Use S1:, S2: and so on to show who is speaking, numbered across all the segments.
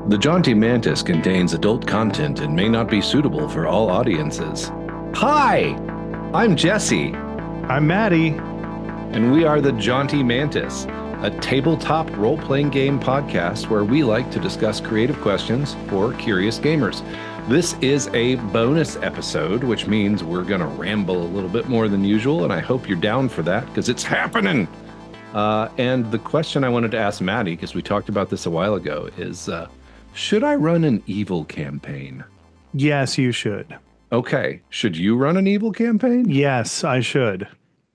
S1: The Jaunty Mantis contains adult content and may not be suitable for all audiences. Hi, I'm Jesse,
S2: I'm Maddie.
S1: and we are the Jaunty Mantis, a tabletop role-playing game podcast where we like to discuss creative questions for curious gamers. This is a bonus episode, which means we're going to ramble a little bit more than usual, and I hope you're down for that because it's happening. And the question I wanted to ask Maddie, because we talked about this a while ago, is should I run an evil campaign?
S2: Yes, you should.
S1: Okay, should you run an evil campaign?
S2: Yes, I should.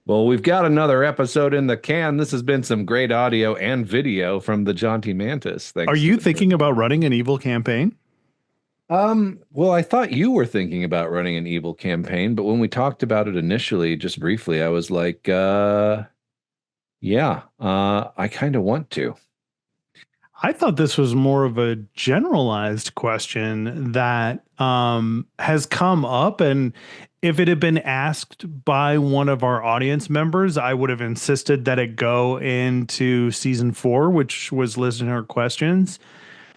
S1: Well, we've got another episode in the can. This has been some great audio and video from the Jaunty Mantis. Thanks.
S2: Are you thinking about running an evil campaign?
S1: Well, I thought you were thinking about running an evil campaign, but when we talked about it initially, just briefly, I was like, yeah, I kind of want to.
S2: I thought this was more of a generalized question that has come up. And if it had been asked by one of our audience members, I would have insisted that it go into season 4, which was listener questions.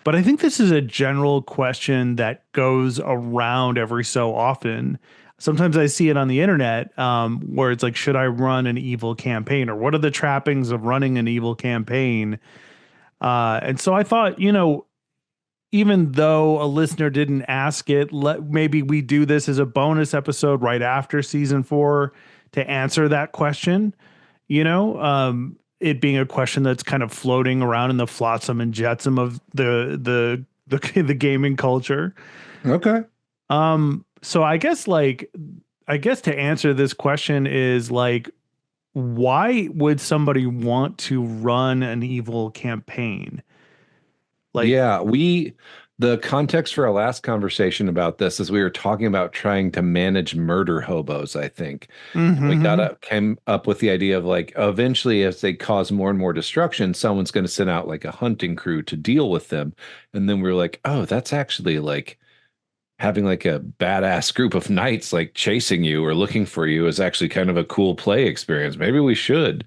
S2: But I think this is a general question that goes around every so often. Sometimes I see it on the internet where it's like, should I run an evil campaign? Or what are the trappings of running an evil campaign? And so I thought, even though a listener didn't ask it, maybe we do this as a bonus episode right after season 4 to answer that question. It being a question that's kind of floating around in the flotsam and jetsam of the gaming culture.
S1: Okay.
S2: So I guess to answer this question is like, why would somebody want to run an evil campaign?
S1: The context for our last conversation about this is we were talking about trying to manage murder hobos, I think. We came up with the idea of like, eventually, as they cause more and more destruction, someone's going to send out like a hunting crew to deal with them. And then we were like, oh, that's actually like having like a badass group of knights like chasing you or looking for you is actually kind of a cool play experience. Maybe we should.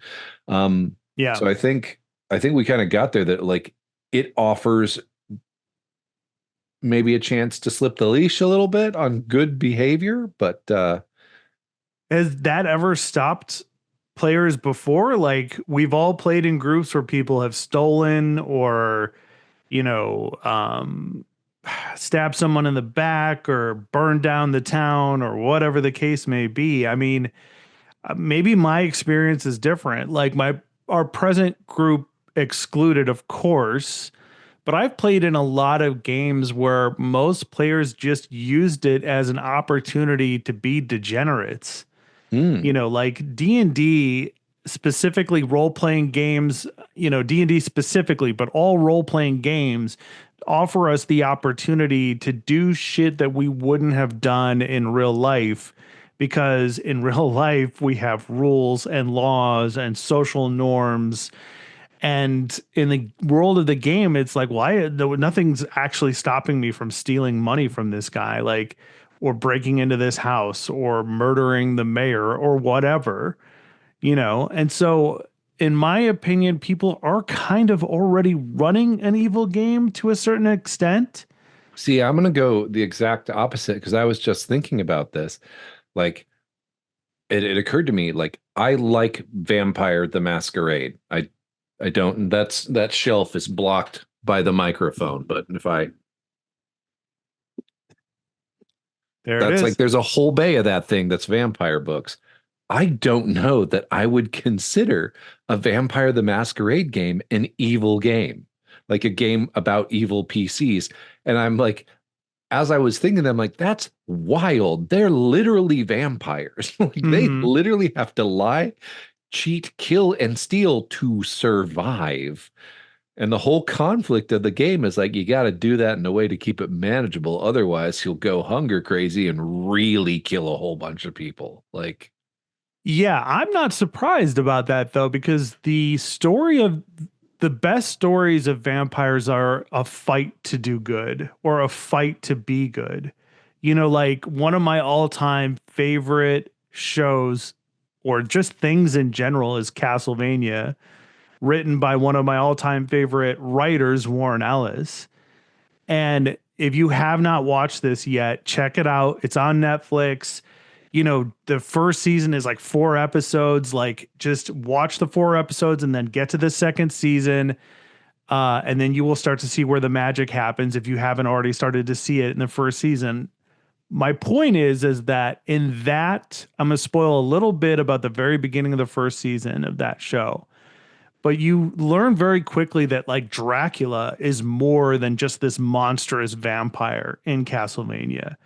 S2: Yeah.
S1: So I think we kind of got there that like it offers maybe a chance to slip the leash a little bit on good behavior, but
S2: has that ever stopped players before? Like, we've all played in groups where people have stolen or, stabbed someone in the back or burned down the town or whatever the case may be. I mean, maybe my experience is different. Like our present group excluded, of course, but I've played in a lot of games where most players just used it as an opportunity to be degenerates. Like D&D specifically, role-playing games, D&D specifically, but all role-playing games offer us the opportunity to do shit that we wouldn't have done in real life, because in real life we have rules and laws and social norms. And in the world of the game, it's like, nothing's actually stopping me from stealing money from this guy, like, or breaking into this house or murdering the mayor or whatever, And so, in my opinion, people are kind of already running an evil game to a certain extent.
S1: see, I'm going to go the exact opposite because I was just thinking about this. Like, it occurred to me, like, I like Vampire the Masquerade. I don't, that shelf is blocked by the microphone, but if I,
S2: It
S1: like,
S2: is.
S1: there's a whole bay of that thing that's vampire books. I don't know that I would consider a Vampire the Masquerade game an evil game, like a game about evil PCs. And I'm like, as I was thinking, I'm like, that's wild. They're literally vampires. Like they literally have to lie, cheat, kill, and steal to survive. And the whole conflict of the game is like, you got to do that in a way to keep it manageable. Otherwise, he'll go hunger crazy and really kill a whole bunch of people. Like,
S2: Yeah, I'm not surprised about that though, because the best stories of vampires are a fight to do good or a fight to be good. Like one of my all-time favorite shows or just things in general is Castlevania, written by one of my all-time favorite writers, Warren Ellis. And if you have not watched this yet, check it out. It's on Netflix. You know, the first season is like 4 episodes. Like, just watch the 4 episodes and then get to the second season. And then you will start to see where the magic happens if you haven't already started to see it in the first season. My point is that in that, I'm going to spoil a little bit about the very beginning of the first season of that show. But you learn very quickly that like Dracula is more than just this monstrous vampire in Castlevania,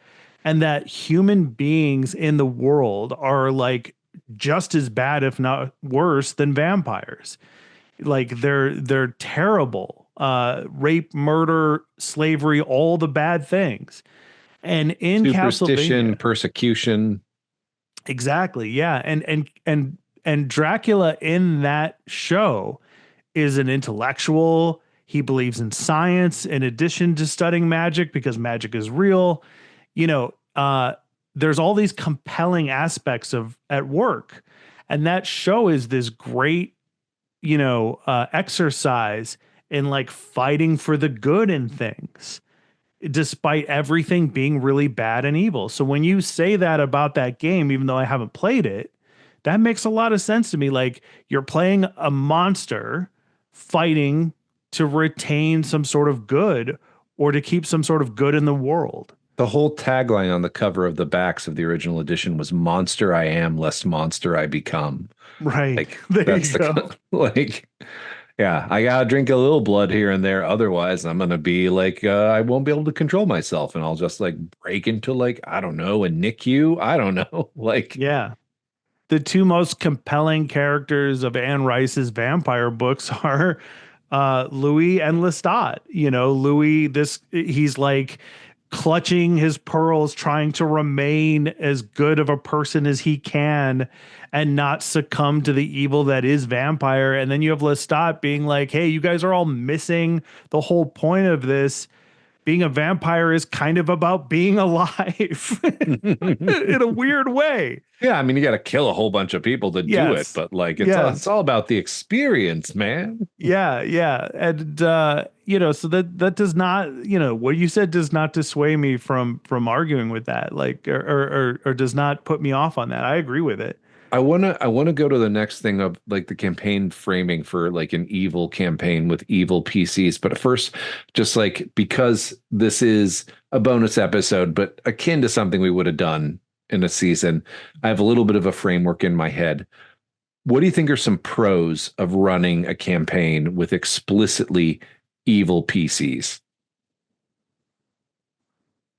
S2: and that human beings in the world are like just as bad, if not worse, than vampires. Like they're terrible. Rape, murder, slavery, all the bad things. And in
S1: Superstition,
S2: Castlevania,
S1: persecution.
S2: exactly, yeah. And Dracula in that show is an intellectual. He believes in science in addition to studying magic because magic is real. You know, there's all these compelling aspects of at work. And that show is this great, exercise in like fighting for the good in things, despite everything being really bad and evil. So when you say that about that game, even though I haven't played it, that makes a lot of sense to me. Like, you're playing a monster fighting to retain some sort of good or to keep some sort of good in the world.
S1: The whole tagline on the cover of the backs of the original edition was "Monster I am, lest monster I become."
S2: Right.
S1: Like
S2: There
S1: that's
S2: you go.
S1: the like, yeah, I gotta drink a little blood here and there. Otherwise, I'm gonna be like, I won't be able to control myself, and I'll just like break into like I don't know, a NICU. I don't know, like
S2: Yeah. The two most compelling characters of Anne Rice's vampire books are Louis and Lestat. You know, Louis, he's like clutching his pearls, trying to remain as good of a person as he can and not succumb to the evil that is vampire. And then you have Lestat being like, hey, you guys are all missing the whole point of this. Being a vampire is kind of about being alive in a weird way.
S1: yeah, I mean, you got to kill a whole bunch of people to do it,
S2: Yes.
S1: but like
S2: Yeah.
S1: it's all about the experience, man.
S2: Yeah, yeah. And so that does not, what you said does not dissuade me from arguing with that, like or does not put me off on that. I agree with it.
S1: I wanna go to the next thing of like the campaign framing for like an evil campaign with evil PCs. But first, just like because this is a bonus episode, but akin to something we would have done in a season, I have a little bit of a framework in my head. What do you think are some pros of running a campaign with explicitly evil PCs?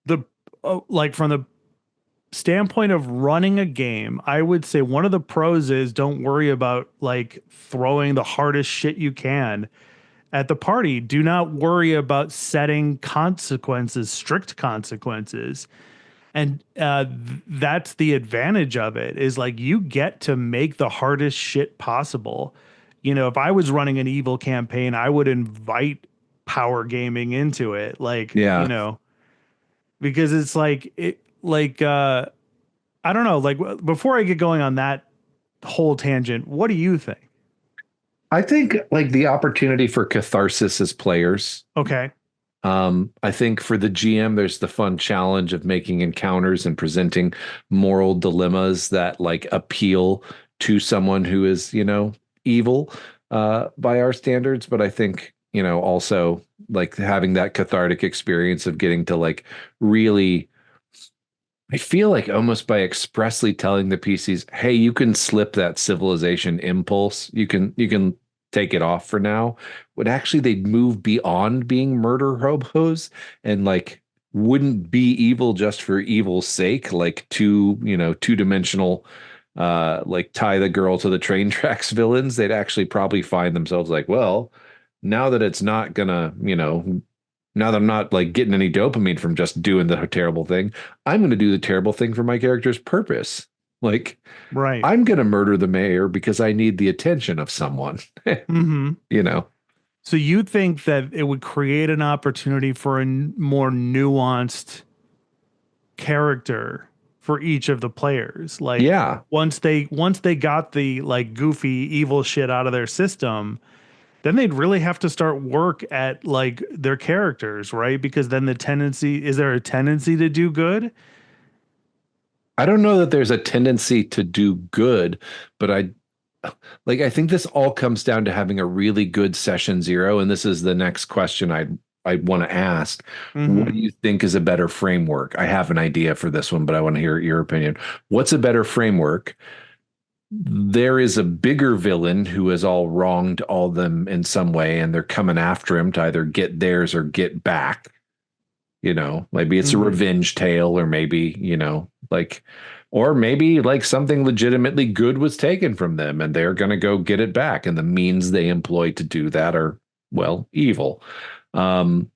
S2: The like from the standpoint of running a game, I would say one of the pros is don't worry about like throwing the hardest shit you can at the party. Do not worry about setting consequences, strict consequences. And that's the advantage of it, is like you get to make the hardest shit possible. You know, if I was running an evil campaign, I would invite power gaming into it. Like,
S1: Yeah.
S2: because it's like I don't know, like before I get going on that whole tangent, what do you think?
S1: I think like the opportunity for catharsis as players.
S2: Okay.
S1: I think for the GM, there's the fun challenge of making encounters and presenting moral dilemmas that like appeal to someone who is, evil by our standards. But I think, also like having that cathartic experience of getting to like really, I feel like almost by expressly telling the PCs, hey, you can slip that civilization impulse. You can take it off for now. Would actually they'd move beyond being murder hobos and like wouldn't be evil just for evil's sake, like two-dimensional like tie the girl to the train tracks villains. They'd actually probably find themselves like, well, now that it's not gonna, now that I'm not like getting any dopamine from just doing the terrible thing, I'm going to do the terrible thing for my character's purpose. Like,
S2: Right.
S1: I'm going to murder the mayor because I need the attention of someone,
S2: Mm-hmm.
S1: you know?
S2: So you think that it would create an opportunity for a more nuanced character for each of the players? Like,
S1: Yeah.
S2: once they got the like goofy evil shit out of their system, Then they'd really have to start work at like their characters, right? Because then the tendency is there a tendency to do good?
S1: I don't know that there's a tendency to do good, but I think this all comes down to having a really good session zero. And this is the next question I want to ask. What do
S2: Mm-hmm.
S1: you think is a better framework? I have an idea for this one, but I want to hear your opinion. What's a better framework? There is a bigger villain who has all wronged all them in some way, and they're coming after him to either get theirs or get back. Maybe it's a
S2: Mm-hmm.
S1: revenge tale, or maybe, or maybe like something legitimately good was taken from them and they're going to go get it back. And the means they employ to do that are, well, evil. Um,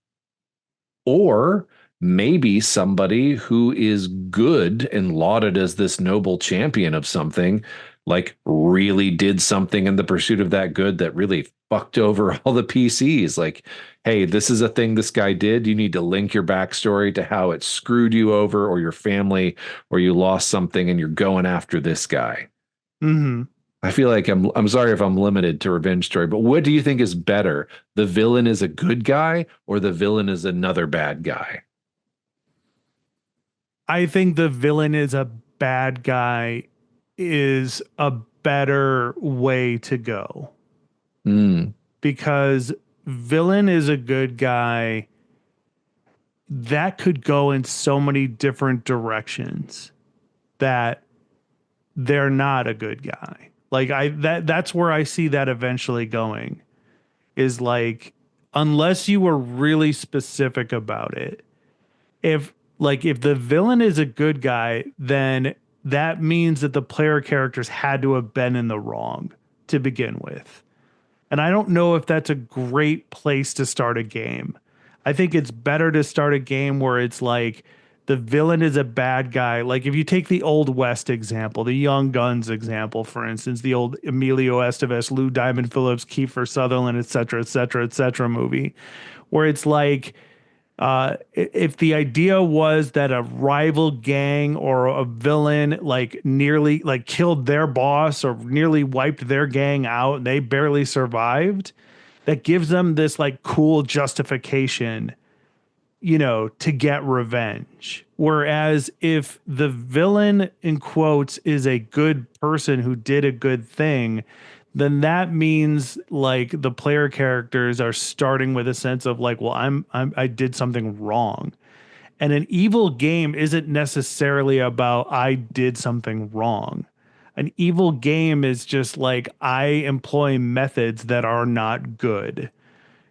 S1: or maybe somebody who is good and lauded as this noble champion of something, like really did something in the pursuit of that good that really fucked over all the PCs. Like, hey, this is a thing this guy did. You need to link your backstory to how it screwed you over or your family, or you lost something and you're going after this guy.
S2: Mm-hmm.
S1: I feel like I'm sorry if I'm limited to revenge story, but what do you think is better? The villain is a good guy or the villain is another bad guy?
S2: I think the villain is a bad guy is a better way to go
S1: Mm,
S2: because villain is a good guy that could go in so many different directions that they're not a good guy. Like that's where I see that eventually going is like unless you were really specific about it. If the villain is a good guy, then that means that the player characters had to have been in the wrong to begin with. And I don't know if that's a great place to start a game. I think it's better to start a game where it's like the villain is a bad guy. Like if you take the Old West example, the Young Guns example, for instance, the old Emilio Estevez, Lou Diamond Phillips, Kiefer Sutherland, et cetera, et cetera, et cetera movie, where it's like if the idea was that a rival gang or a villain like nearly like killed their boss or nearly wiped their gang out and they barely survived, that gives them this like cool justification, to get revenge. Whereas if the villain in quotes is a good person who did a good thing, then that means like the player characters are starting with a sense of like, well, I did something wrong. And an evil game isn't necessarily about I did something wrong. An evil game is just like I employ methods that are not good.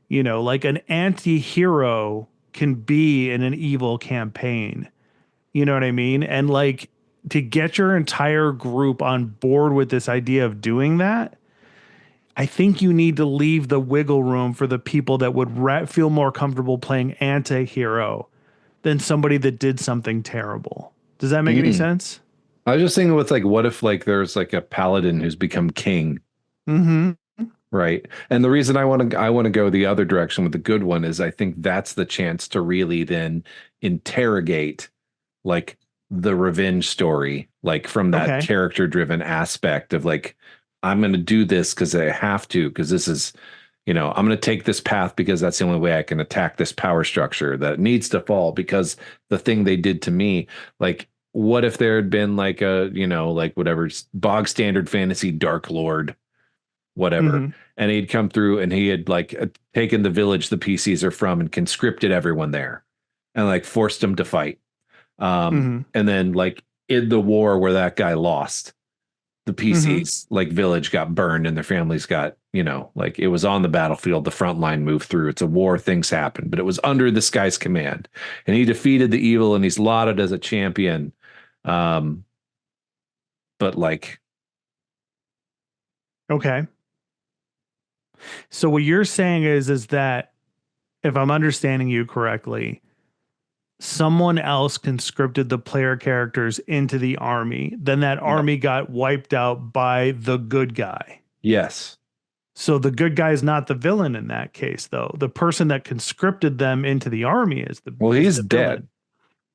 S2: Like an anti-hero can be in an evil campaign. You know what I mean? And like to get your entire group on board with this idea of doing that, I think you need to leave the wiggle room for the people that would feel more comfortable playing anti-hero than somebody that did something terrible. Does that make any
S1: mm.
S2: sense?
S1: I was just thinking with like, what if like there's like a paladin who's become king,
S2: Mm-hmm.
S1: right? And the reason I want to go the other direction with the good one is I think that's the chance to really then interrogate like the revenge story, like from that
S2: Okay.
S1: character driven aspect of like, I'm going to do this because I have to, because this is, I'm going to take this path because that's the only way I can attack this power structure that needs to fall because the thing they did to me, like, what if there had been like a, like whatever bog standard fantasy Dark Lord, whatever,
S2: Mm-hmm.
S1: and he'd come through and he had like taken the village the PCs are from and conscripted everyone there and like forced them to fight.
S2: Mm-hmm.
S1: And then like in the war where that guy lost, the
S2: Mm-hmm.
S1: PCs like village got burned and their families got, like it was on the battlefield, the front line moved through. It's a war, things happen, but it was under this guy's command. And he defeated the evil and he's lauded as a champion. Um, but like,
S2: Okay. So what you're saying is that if I'm understanding you correctly, someone else conscripted the player characters into the army. Then that
S1: yep.
S2: army got wiped out by the good guy.
S1: Yes.
S2: So the good guy is not the villain in that case, though. The person that conscripted them into the army is the
S1: Well,
S2: is
S1: he's
S2: the villain.
S1: dead.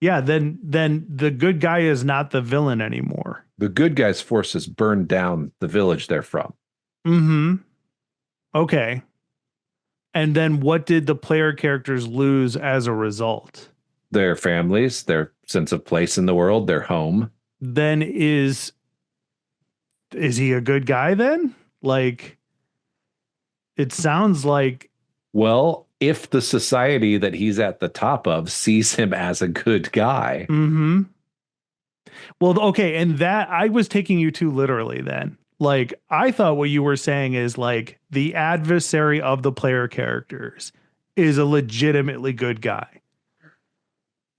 S2: Yeah, then the good guy is not the villain anymore.
S1: The good guys' forces burned down the village they're from.
S2: Mm-hmm. Okay. And then what did the player characters lose as a result?
S1: Their families, their sense of place in the world, their home.
S2: Then is he a good guy then? Like it sounds like
S1: Well, if the society that he's at the top of sees him as a good guy,
S2: mm-hmm. Well, okay, and that I was taking you too literally then. Like I thought what you were saying is like the adversary of the player characters is a legitimately good guy.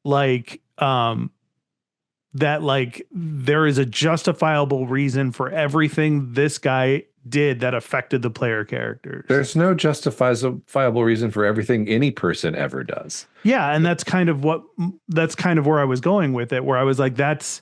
S2: Like that like there is a justifiable reason for everything this guy did that affected the player characters.
S1: there's no justifiable reason for everything any person ever does.
S2: Yeah, and that's kind of where I was going with it, where I was like, that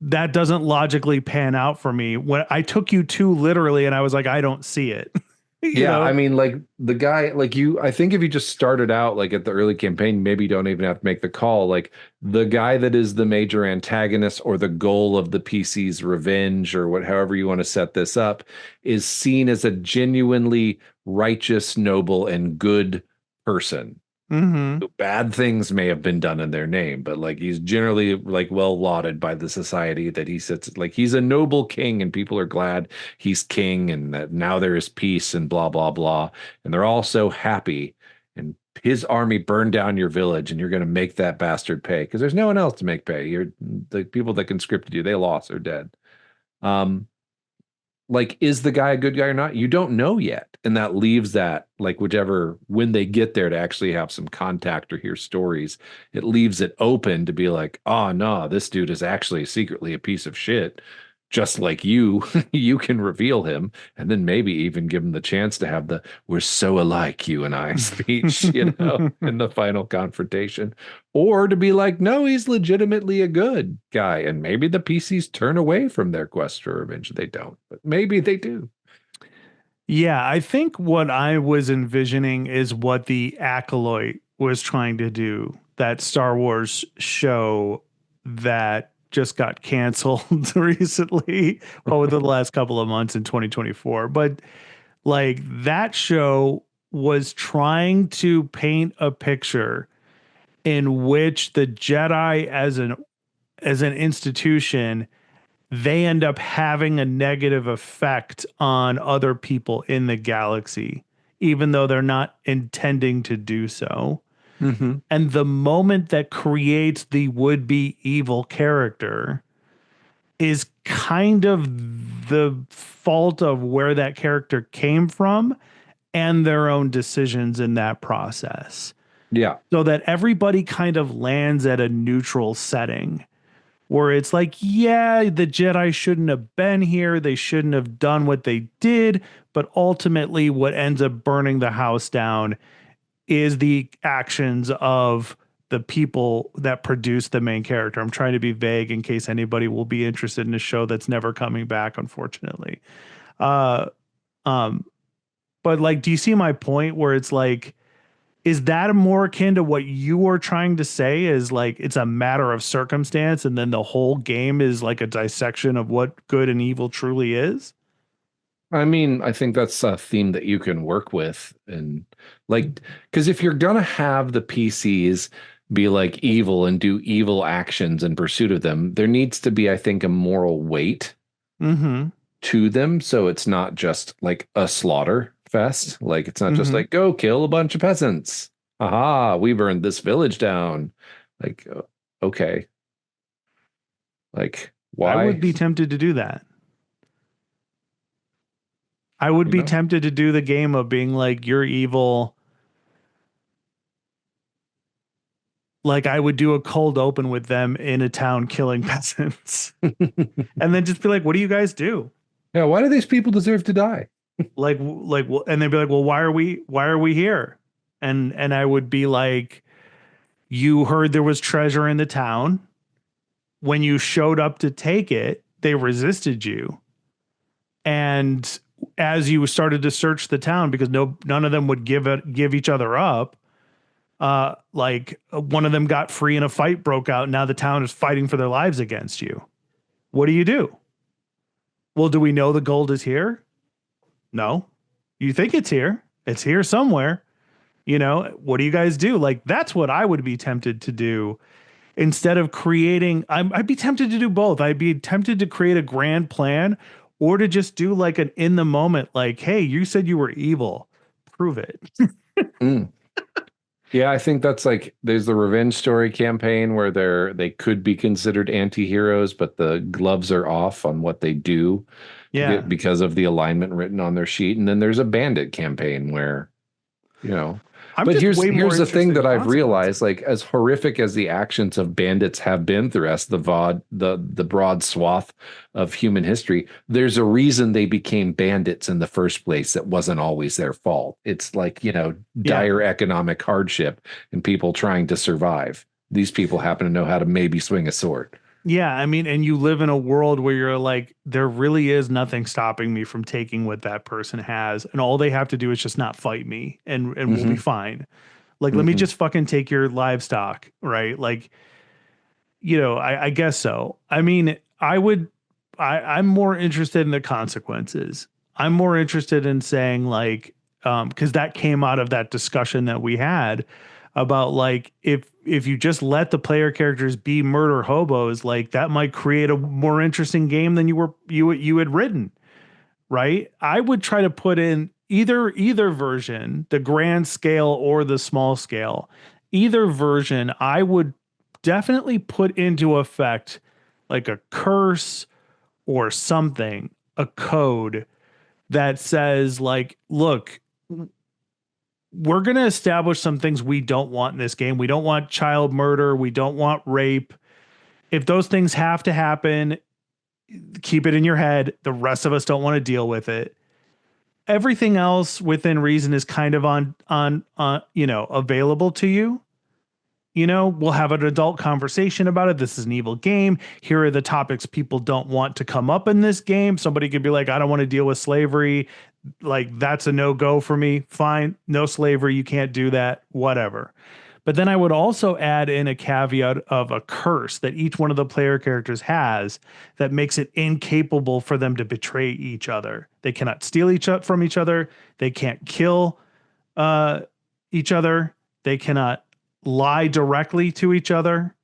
S2: that doesn't logically pan out for me. When I took you too literally and I was like, I don't see it. you
S1: Yeah, I
S2: know?
S1: mean, like the guy, like you, I think if you just started out like at the early campaign, maybe you don't even have to make the call. Like the guy that is the major antagonist or the goal of the PC's revenge or what, however you want to set this up, is seen as a genuinely righteous, noble, and good person.
S2: Mm-hmm.
S1: Bad things may have been done in their name, but like he's generally like well lauded by the society that he sits. Like he's a noble king, and people are glad he's king, and that now there is peace and blah blah blah, and they're all so happy. And his army burned down your village, and you're going to make that bastard pay because there's no one else to make pay. You're the people that conscripted you; they lost, they're dead. Um, like is the guy a good guy or not, you don't know yet, and that leaves that like whichever when they get there to actually have some contact or hear stories, it leaves it open to be like, oh no, this dude is actually secretly a piece of shit, just like you. You can reveal him, and then maybe even give him the chance to have the "we're so alike, you and I" speech, in the final confrontation, or to be like, no, he's legitimately a good guy, and maybe the PCs turn away from their quest for revenge. They don't, but maybe they do.
S2: Yeah, I think what I was envisioning is what the Acolyte was trying to do, that Star Wars show that just got canceled recently, well, within the last couple of months in 2024. But like that show was trying to paint a picture in which the Jedi as an institution, they end up having a negative effect on other people in the galaxy, even though they're not intending to do so.
S1: Mm-hmm.
S2: And the moment that creates the would be evil character is kind of the fault of where that character came from and their own decisions in that process.
S1: Yeah.
S2: So that everybody kind of lands at a neutral setting where it's like, yeah, the Jedi shouldn't have been here. They shouldn't have done what they did. But ultimately, what ends up burning the house down is the actions of the people that produce the main character. I'm trying to be vague in case anybody will be interested in a show that's never coming back, unfortunately. Uh, um, but like, do you see my point where it's like, is that more akin to what you were trying to say is like it's a matter of circumstance and then the whole game is like a dissection of what good and evil truly is?
S1: I mean, I think that's a theme that you can work with. And like, because if you're going to have the PCs be like evil and do evil actions in pursuit of them, there needs to be, I think, a moral weight
S2: Mm-hmm.
S1: to them. So it's not just like a slaughter fest. Like, it's not just
S2: Mm-hmm.
S1: like, go kill a bunch of peasants. Aha, we burned this village down. Like, okay. Like,
S2: I would
S1: why?
S2: be tempted to do that. I would
S1: You
S2: be
S1: know?
S2: tempted to do the game of being like, you're evil. Like I would do a cold open with them in a town killing peasants and then just be like, what do you guys do?
S1: Yeah, why do these people deserve to die?
S2: And they'd be like, well, why are we here? And I would be like, you heard there was treasure in the town. When you showed up to take it, they resisted you. And as you started to search the town, because none of them would give each other up, one of them got free and a fight broke out. Now the town is fighting for their lives against you. What do you do? Well, do we know the gold is here? No. You think it's here. It's here somewhere. What do you guys do? Like, that's what I would be tempted to do instead of creating. I'd be tempted to do both. I'd be tempted to create a grand plan or to just do like an in the moment, like, hey, you said you were evil. Prove it.
S1: Mm. Yeah, I think that's like there's the revenge story campaign where they could be considered anti-heroes, but the gloves are off on what they do
S2: Yeah.
S1: because of the alignment written on their sheet. And then there's a bandit campaign where you know
S2: I'm
S1: but
S2: just
S1: here's
S2: way more
S1: here's the thing
S2: interested in
S1: that I've realized,
S2: consequences.
S1: like as horrific as the actions of bandits have been throughout the broad swath of human history, there's a reason they became bandits in the first place. That wasn't always their fault. It's like,
S2: Yeah.
S1: dire economic hardship and people trying to survive. These people happen to know how to maybe swing a sword.
S2: Yeah, I mean, and you live in a world where you're like, there really is nothing stopping me from taking what that person has, and all they have to do is just not fight me, and we'll be
S1: Hmm.
S2: fine. Like, let me
S1: Hmm.
S2: just fucking take your livestock, right? Like, I guess so. I mean, I'm more interested in the consequences. I'm more interested in saying like, because that came out of that discussion that we had about like if you just let the player characters be murder hobos, like that might create a more interesting game than you had written, right? I would try to put in either version, the grand scale or the small scale. Either version, I would definitely put into effect like a curse or something, a code that says like, look, we're going to establish some things we don't want in this game. We don't want child murder, we don't want rape. If those things have to happen, keep it in your head. The rest of us don't want to deal with it. Everything else within reason is kind of on available to you. We'll have an adult conversation about it. This is an evil game. Here are the topics people don't want to come up in this game. Somebody could be like, I don't want to deal with slavery. Like, that's a no-go for me. Fine, no slavery, you can't do that, whatever. But then I would also add in a caveat of a curse that each one of the player characters has that makes it incapable for them to betray each other. They cannot steal from each other. They can't kill uh, each other. They cannot lie directly to each other.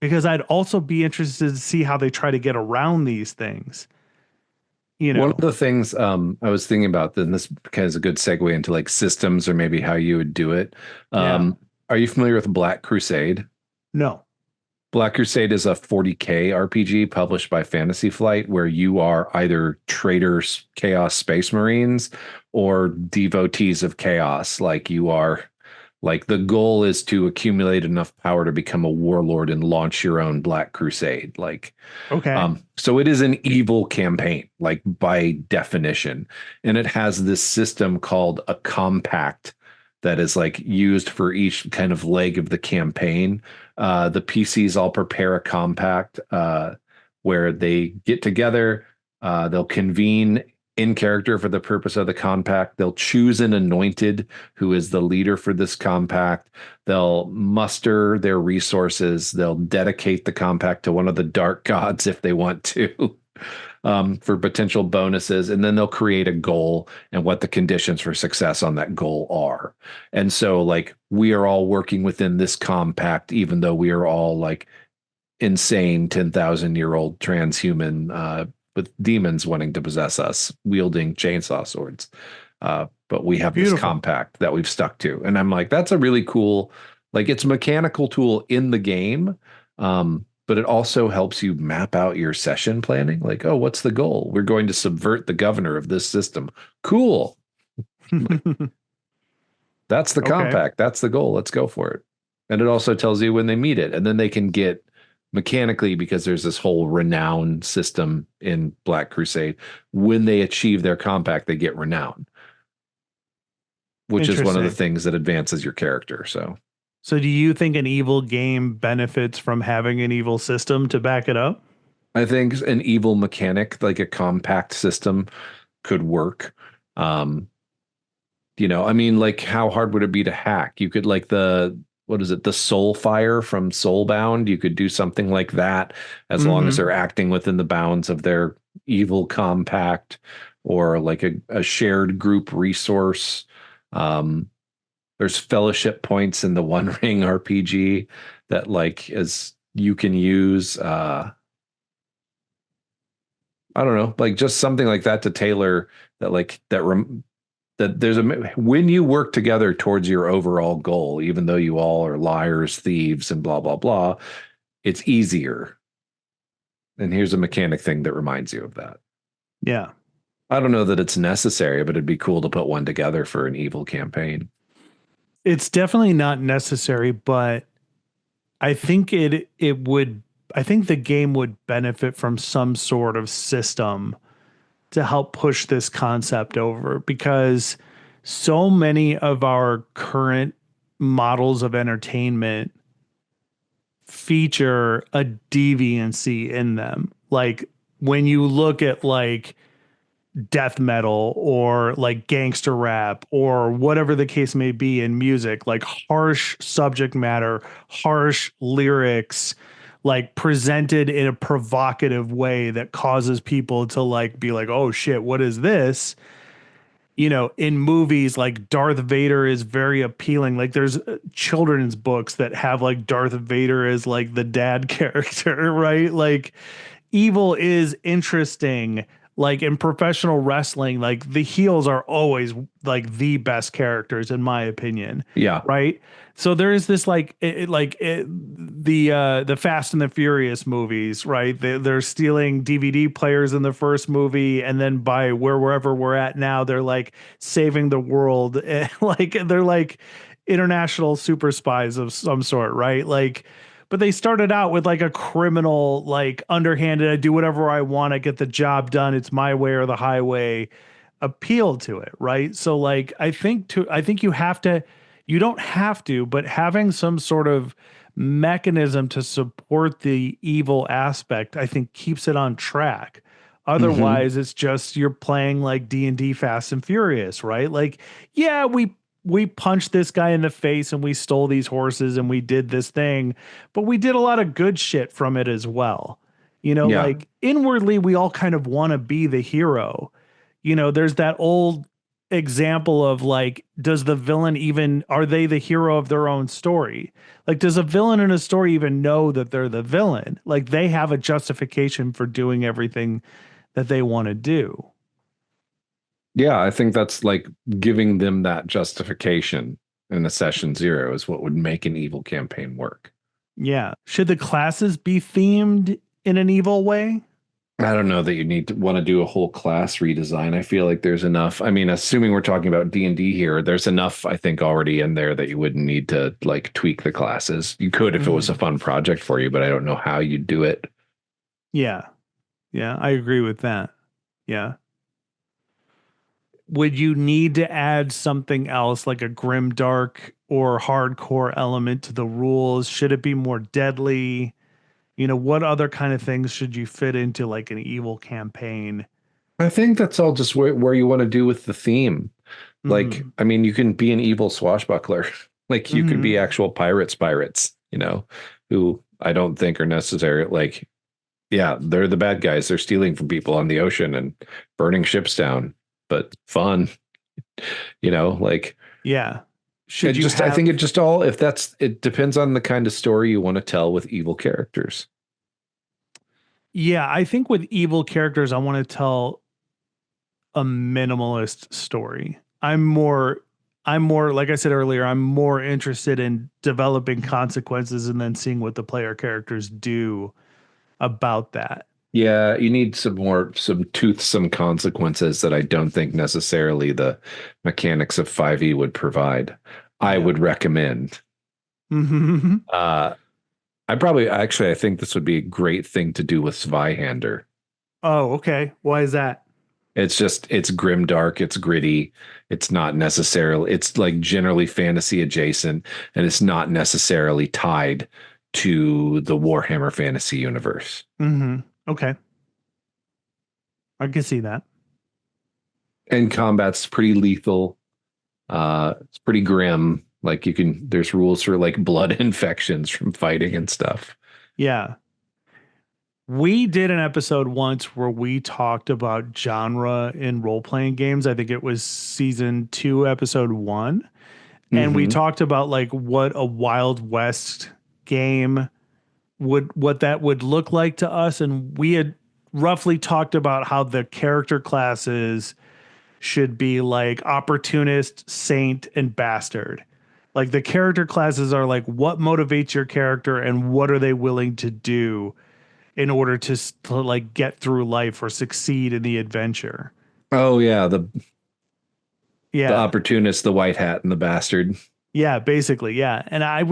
S2: Because I'd also be interested to see how they try to get around these things. You
S1: One of
S2: know,
S1: the things I was thinking about, then this kind of is a good segue into like systems or maybe how you would do it.
S2: yeah,
S1: Are you familiar with Black Crusade?
S2: no,
S1: Black Crusade is a 40K RPG published by Fantasy Flight where you are either traitors, Chaos Space Marines, or devotees of chaos. Like you are, like the goal is to accumulate enough power to become a warlord and launch your own Black Crusade.
S2: okay,
S1: So it is an evil campaign, like by definition. And it has this system called a compact that is like used for each kind of leg of the campaign. The PCs all prepare a compact where they get together, they'll convene in character for the purpose of the compact. They'll choose an anointed who is the leader for this compact. They'll muster their resources. They'll dedicate the compact to one of the dark gods if they want to. For potential bonuses, and then they'll create a goal and what the conditions for success on that goal are. And so, like, we are all working within this compact, even though we are all like insane 10,000-year-old transhuman with demons wanting to possess us, wielding chainsaw swords. But we have this
S2: beautiful.
S1: compact that we've stuck to. And I'm like, that's a really cool, like, it's a mechanical tool in the game. But it also helps you map out your session planning. Like, oh, what's the goal? We're going to subvert the governor of this system. Cool. That's the
S2: Okay,
S1: compact. That's the goal. Let's go for it. And it also tells you when they meet it. And then they can get mechanically, because there's this whole renown system in Black Crusade. When they achieve their compact, they get renown, which is one of the
S2: interesting.
S1: things that advances your character.
S2: So, do you think an evil game benefits from having an evil system to back it up?
S1: I think an evil mechanic, like a compact system, could work. Um, I mean, like, how hard would it be to hack? You could, like, what is it, the soul fire from Soulbound? You could do something like that as long as
S2: Mm-hmm.
S1: they're acting within the bounds of their evil compact. or like a shared group resource. Um, there's fellowship points in the One Ring RPG that like as you can use. I don't know, like just something like that to tailor that like that there's a when you work together towards your overall goal, even though you all are liars, thieves, and blah blah blah, it's easier. And here's a mechanic thing that reminds you of that.
S2: Yeah.
S1: I don't know that it's necessary, but it'd be cool to put one together for an evil campaign.
S2: It's definitely not necessary, but I think it would I think the game would benefit from some sort of system to help push this concept over because so many of our current models of entertainment feature a deviancy in them. Like when you look at like death metal or like gangster rap or whatever the case may be in music, like harsh subject matter, harsh lyrics, like presented in a provocative way that causes people to like be like, oh shit, what is this? You know, in movies, like Darth Vader is very appealing. Like there's children's books that have like Darth Vader as like the dad character, right? Like evil is interesting. Like in professional wrestling, like the heels are always like the best characters in my opinion,
S1: Yeah.
S2: right? So there is this like the Fast and the Furious movies, right? They're stealing DVD players in the first movie, and then by wherever we're at now, they're like saving the world, like they're like international super spies of some sort, right? Like but they started out with like a criminal, like underhanded, I do whatever I want, I get the job done, it's my way or the highway appeal to it, right? So like I think you don't have to, but having some sort of mechanism to support the evil aspect, I think keeps it on track.
S1: Hmm.
S2: Otherwise, it's just you're playing like D&D Fast and Furious, right? Like, yeah, we punched this guy in the face and we stole these horses and we did this thing, but we did a lot of good shit from it as well. You know,
S1: Yeah.
S2: like inwardly, we all kind of want to be the hero. You know, there's that old example of like, does the villain even, are they the hero of their own story? Like, does a villain in a story even know that they're the villain? Like, they have a justification for doing everything that they want to do.
S1: Yeah, I think that's like giving them that justification in a session zero is what would make an evil campaign work.
S2: Yeah. Should the classes be themed in an evil way?
S1: I don't know that you need to want to do a whole class redesign. I feel like there's enough. I mean, assuming we're talking about D&D here, there's enough, I think, already in there that you wouldn't need to like tweak the classes. You could if it was a
S2: Mhm.
S1: fun project for you, but I don't know how you'd do it.
S2: Yeah. Yeah. I agree with that. Yeah. Would you need to add something else like a grim dark or hardcore element to the rules? Should it be more deadly? You know, what other kind of things should you fit into like an evil campaign?
S1: I think that's all just where you want to do with the theme. Like,
S2: Hmm.
S1: I mean, you can be an evil swashbuckler. Like you can be
S2: Hmm.
S1: actual pirates, who I don't think are necessary. Like, yeah, they're the bad guys. They're stealing from people on the ocean and burning ships down, but fun, like
S2: Yeah.
S1: it
S2: Should you
S1: just, I think it
S2: have,
S1: just all, if that's, it depends on the kind of story you want to tell with evil characters.
S2: yeah, I think with evil characters, I want to tell a minimalist story. I'm more, like I said earlier, I'm more interested in developing consequences and then seeing what the player characters do about that.
S1: Yeah, you need some toothsome consequences that I don't think necessarily the mechanics of 5e would provide. I
S2: Yeah.
S1: would recommend.
S2: Hmm.
S1: Uh, I think this would be a great thing to do with Zweihander.
S2: Oh, okay. Why is that?
S1: It's grim dark, it's gritty, it's not necessarily, it's like generally fantasy adjacent, and it's not necessarily tied to the Warhammer Fantasy universe.
S2: Hmm. Okay. I can see that.
S1: And combat's pretty lethal. It's pretty grim. Like there's rules for like blood infections from fighting and stuff.
S2: Yeah. We did an episode once where we talked about genre in role playing games. I think it was season 2, episode 1. And we
S1: Hmm.
S2: talked about like what a Wild West game what that would look like to us. And we had roughly talked about how the character classes should be like opportunist, saint, and bastard. Like the character classes are like what motivates your character and what are they willing to do in order to like get through life or succeed in the adventure.
S1: Oh yeah, the
S2: Yeah.
S1: opportunist, the white hat, and the bastard.
S2: Yeah, basically, yeah. And I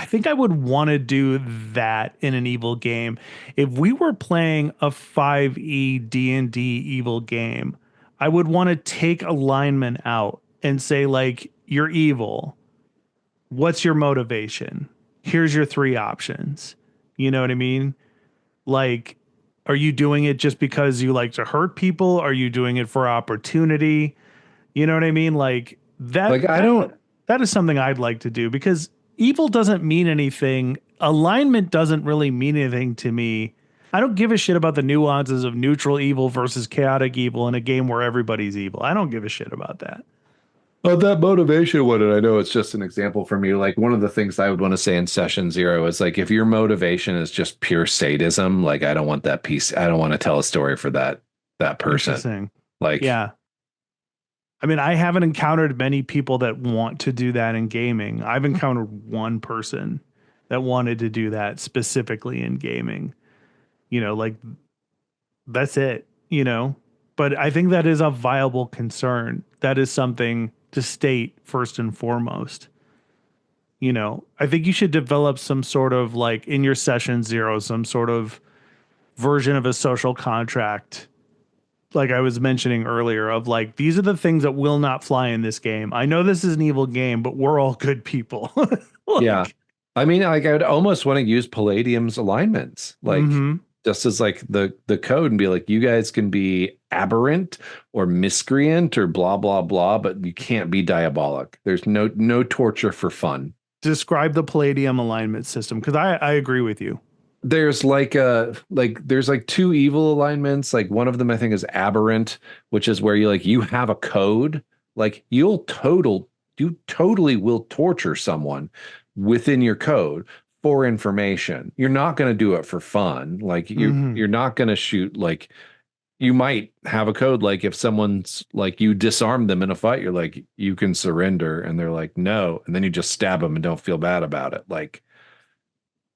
S2: think I would want to do that in an evil game. If we were playing a 5e D&D evil game, I would want to take alignment out and say like you're evil. What's your motivation? Here's your 3 options. You know what I mean? Like, are you doing it just because you like to hurt people? Are you doing it for opportunity? You know what I mean? Like that
S1: Like I
S2: that
S1: don't
S2: that is something I'd like to do because evil doesn't mean anything. Alignment doesn't really mean anything to me. I don't give a shit about the nuances of neutral evil versus chaotic evil in a game where everybody's evil. I don't give a shit about that.
S1: Oh, that motivation one, and I know it's just an example for me. Like one of the things I would want to say in session zero is like if your motivation is just pure sadism, like I don't want that piece. I don't want to tell a story for that person.
S2: Interesting.
S1: Like
S2: Yeah. I mean, I haven't encountered many people that want to do that in gaming. I've encountered one person that wanted to do that specifically in gaming. Like that's it, But I think that is a viable concern. That is something to state first and foremost. I think you should develop some sort of like in your session zero, some sort of version of a social contract, like I was mentioning earlier, of like, these are the things that will not fly in this game. I know this is an evil game, but we're all good people.
S1: yeah.
S2: Like,
S1: I mean, like I would almost want to use Palladium's alignments, like
S2: mm-hmm.
S1: just as like the code and be like, you guys can be aberrant or miscreant or blah blah blah, but you can't be diabolic. There's no torture for fun.
S2: Describe the Palladium alignment system because I agree with you.
S1: There's there's like 2 evil alignments. Like one of them I think is aberrant, which is where you have a code. Like you totally will torture someone within your code for information. You're not going to do it for fun. Like
S2: Mm-hmm.
S1: you're not going to shoot like you might have a code like if someone's like you disarm them in a fight, you're like you can surrender and they're like no, and then you just stab them and don't feel bad about it. Like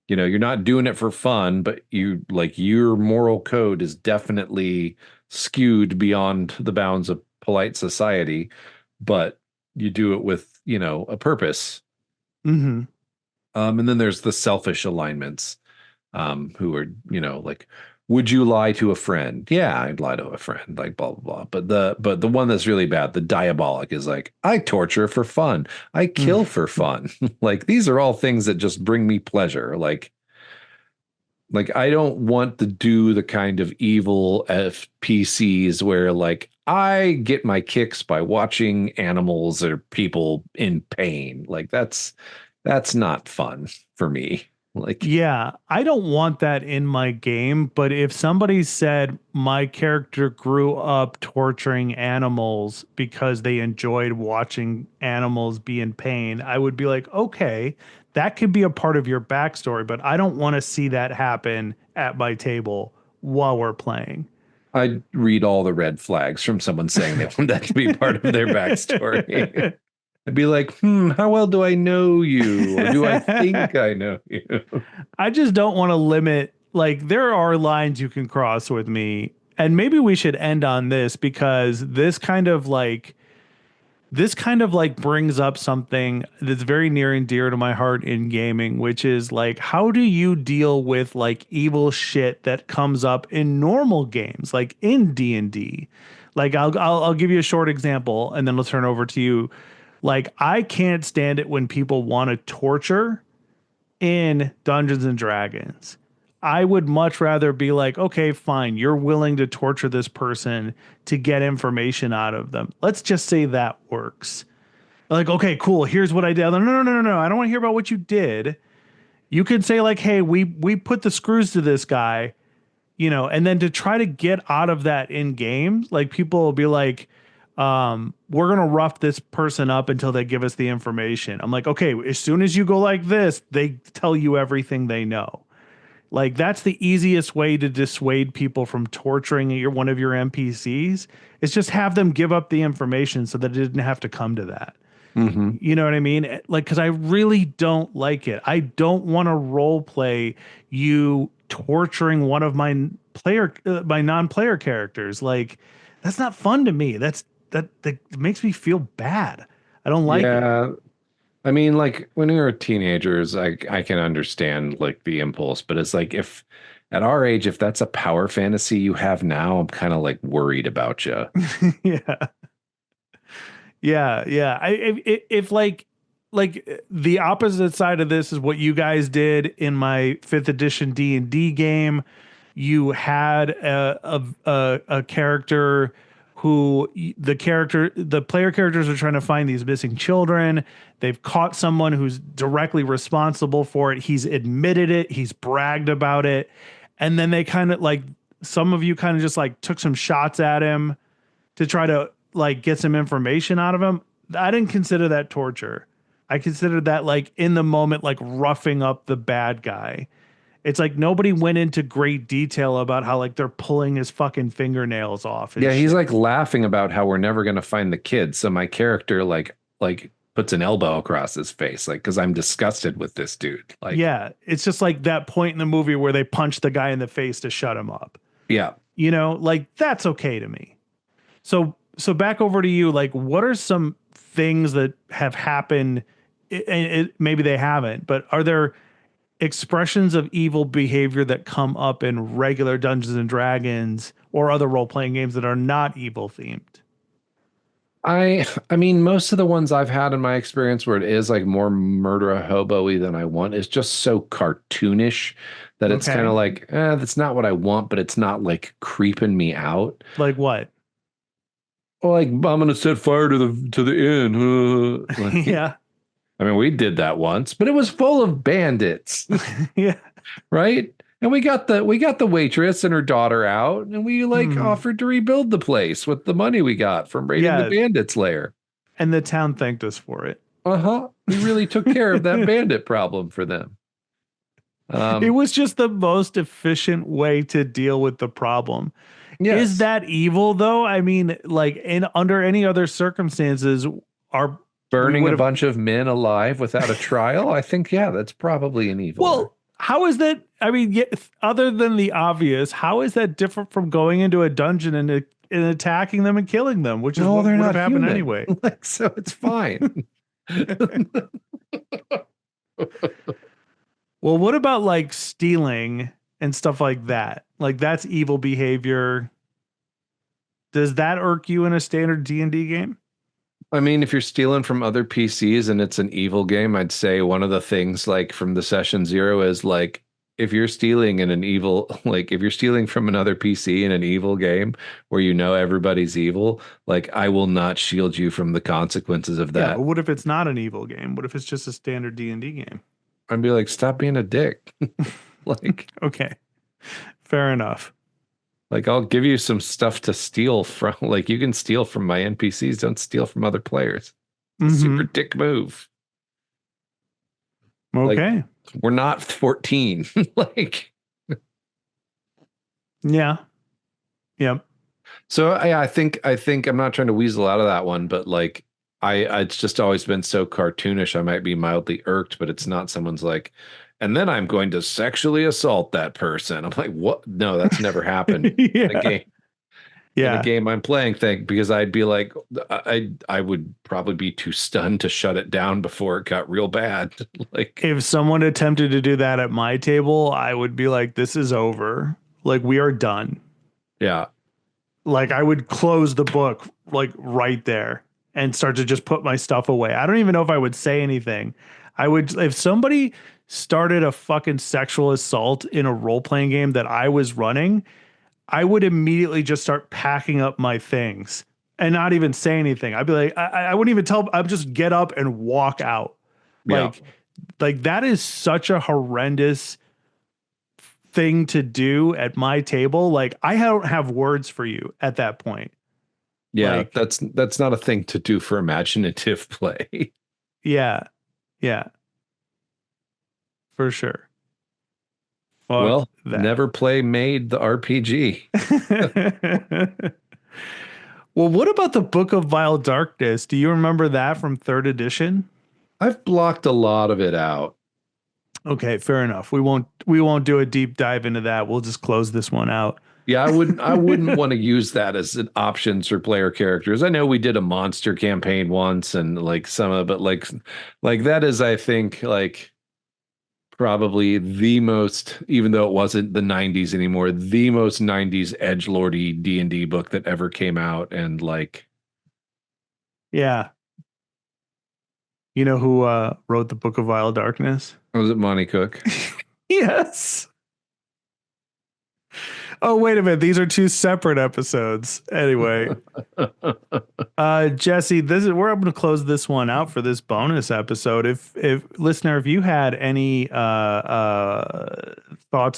S1: you're not doing it for fun, but your moral code is definitely skewed beyond the bounds of polite society, but you do it with, a purpose.
S2: Mm-hmm.
S1: And then there's the selfish alignments, who are, like, would you lie to a friend? Yeah, I'd lie to a friend, like blah blah blah. But the one that's really bad, the diabolic, is like, I torture for fun. I kill for fun. Like these are all things that just bring me pleasure. Like I don't want to do the kind of evil FPCs where like I get my kicks by watching animals or people in pain. Like that's not fun for me. Like
S2: Yeah, I don't want that in my game, but if somebody said my character grew up torturing animals because they enjoyed watching animals be in pain, I would be like, okay, that could be a part of your backstory, but I don't want to see that happen at my table while we're playing.
S1: I'd read all the red flags from someone saying they want that to be part of their backstory. I'd be like, how well do I know you? Or do I think I know you?
S2: I just don't want to limit, like, there are lines you can cross with me. And maybe we should end on this because this kind of like brings up something that's very near and dear to my heart in gaming, which is like, how do you deal with like evil shit that comes up in normal games, like in D&D? Like I'll give you a short example and then I'll turn over to you. Like I can't stand it when people want to torture in Dungeons and Dragons. I would much rather be like, okay, fine, you're willing to torture this person to get information out of them. Let's just say that works. Like, okay, cool, here's what I did. No, no, no, no, no. I don't want to hear about what you did. You could say like, hey, we put the screws to this guy, and then to try to get out of that in game, like people will be like, we're gonna rough this person up until they give us the information. I'm like, okay, as soon as you go like this, they tell you everything they know. Like that's the easiest way to dissuade people from torturing one of your NPCs is just have them give up the information so that it didn't have to come to that.
S1: Hmm.
S2: You know what I mean? Like, because I really don't like it. I don't want to role play you torturing one of my non-player characters. Like, that's not fun to me. That makes me feel bad. I don't like it.
S1: Yeah. I mean, like when we were teenagers, I can understand like the impulse, but it's like if at our age, if that's a power fantasy you have now, I'm kind of like worried about you.
S2: Yeah. Yeah. If like the opposite side of this is what you guys did in my fifth edition D&D game. You had a character the player characters are trying to find these missing children. They've caught someone who's directly responsible for it. He's admitted it. He's bragged about it. And then they kind of like some of you kind of just like took some shots at him to try to like get some information out of him. I didn't consider that torture. I considered that like in the moment, like roughing up the bad guy. It's like nobody went into great detail about how like they're pulling his fucking fingernails off and
S1: Yeah, he's
S2: shit.
S1: like laughing about how we're never gonna find the kid. So my character like puts an elbow across his face, like because I'm disgusted with this dude. Like,
S2: Yeah, it's just like that point in the movie where they punch the guy in the face to shut him up.
S1: yeah.
S2: Like that's okay to me. So back over to you. Like, what are some things that have happened? And maybe they haven't, but are there expressions of evil behavior that come up in regular Dungeons and Dragons or other role playing games that are not evil themed?
S1: I mean, most of the ones I've had in my experience where it is like more murder a hobo-y than I want is just so cartoonish that it's kind
S2: Okay,
S1: of like, that's not what I want, but it's not like creeping me out.
S2: like what?
S1: Like I'm gonna set fire to the inn. Like,
S2: Yeah,
S1: I mean, we did that once, but it was full of bandits,
S2: yeah,
S1: right? And we got the waitress and her daughter out, and we like
S2: hmm,
S1: offered to rebuild the place with the money we got from raiding the
S2: yeah.
S1: bandits' lair.
S2: And the town thanked us for it.
S1: Uh-huh. We really took care of that bandit problem for them.
S2: It
S1: Um,
S2: was just the most efficient way to deal with the problem. Is
S1: yes.
S2: that evil though? I mean, like in under any other circumstances, our we
S1: Burning
S2: would
S1: a
S2: have.
S1: bunch of men alive without a trial. I think, yeah, that's probably an evil one.
S2: Well, how is that? I mean, other than the obvious, how is that different from going into a dungeon and attacking them and killing them, which is
S1: No,
S2: what
S1: they're
S2: would have
S1: not
S2: happened
S1: human.
S2: anyway?
S1: Like, so it's fine.
S2: Well, what about like stealing and stuff like that? Like that's evil behavior. Does that irk you in a standard D&D game?
S1: I mean, if you're stealing from other PCs and it's an evil game, I'd say one of the things like from the session zero is like if you're stealing in an evil, like if you're stealing from another PC in an evil game where you know everybody's evil, like I will not shield you from the consequences of
S2: Yeah, but
S1: that.
S2: what if it's not an evil game? What if it's just a standard D&D game?
S1: I'd be like, stop being a dick. Like,
S2: Okay, fair enough.
S1: like I'll give you some stuff to steal from. Like you can steal from my NPCs, don't steal from other players. It's a super
S2: Mm-hmm.
S1: dick move. Like
S2: Okay.
S1: we're not 14. Like
S2: Yeah. Yep.
S1: so I think I'm not trying to weasel out of that one, but like it's just always been so cartoonish. I might be mildly irked, but it's not someone's like, and then I'm going to sexually assault that person. I'm like, what? No, that's never happened in a
S2: Yeah.
S1: game. In a
S2: Yeah.
S1: game I'm playing thing because I'd be like I would probably be too stunned to shut it down before it got real bad. Like
S2: If someone attempted to do that at my table, I would be like, this is over. Like, we are done.
S1: yeah.
S2: Like, I would close the book, like, right there and start to just put my stuff away. I don't even know if I would say anything. I would, if somebody started a fucking sexual assault in a role playing game that I was running, I would immediately just start packing up my things and not even say anything. I'd be like, I wouldn't even tell, I'd just get up and walk out.
S1: Yeah.
S2: Like, like that is such a horrendous thing to do at my table. Like I don't have words for you at that point.
S1: Yeah,
S2: Like,
S1: that's not a thing to do for imaginative play.
S2: yeah, yeah, for sure. Fuck
S1: Well,
S2: that.
S1: never play Made the RPG.
S2: Well, what about the Book of Vile Darkness? Do you remember that from third edition?
S1: I've blocked a lot of it out.
S2: Okay, fair enough. We won't do a deep dive into that. We'll just close this one out.
S1: Yeah, I wouldn't want to use that as an options for player characters. I know we did a monster campaign once and like some of but like that is I think like probably the most, even though it wasn't the 90s anymore, the most 90s edgelordy D&D book that ever came out. And like,
S2: Yeah. You know who wrote the Book of Vile Darkness?
S1: was it Monty Cook?
S2: Yes. Oh, wait a minute. These are two separate episodes. Anyway, Jesse, this is where I'm going to close this one out for this bonus episode. If listener, if you had any thoughts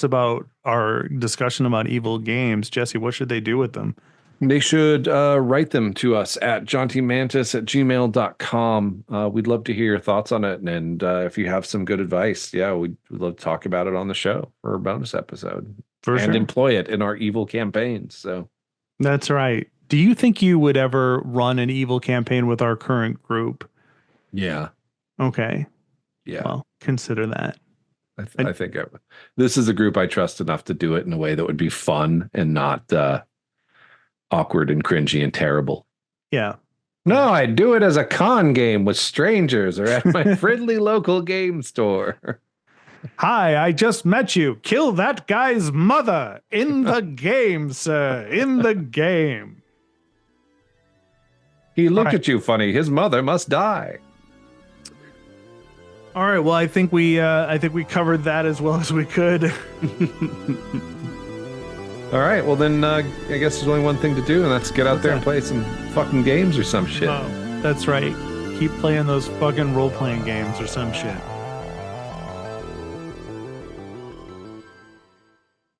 S2: about our discussion about evil games, Jesse, what should they do with them?
S1: They should write them to us at jauntymanttis@gmail.com. We'd love to hear your thoughts on it. And if you have some good advice, yeah, we'd love to talk about it on the show for a bonus episode.
S2: For
S1: and
S2: sure.
S1: employ it in our evil campaigns. So
S2: That's right. Do you think you would ever run an evil campaign with our current group?
S1: yeah,
S2: Okay.
S1: yeah.
S2: Well, consider that.
S1: I think this is a group I trust enough to do it in a way that would be fun and not awkward and cringy and terrible.
S2: Yeah.
S1: No, I do it as a con game with strangers or at my friendly local game store.
S2: Hi, I just met you. Kill that guy's mother in the game, sir. In the game.
S1: He looked at you funny. His mother must die.
S2: All right. Well, I think we covered that as well as we could.
S1: All right. Well, then I guess there's only one thing to do, and that's get out there and play some fucking games or some shit.
S2: Oh, that's right. Keep playing those fucking role-playing games or some shit.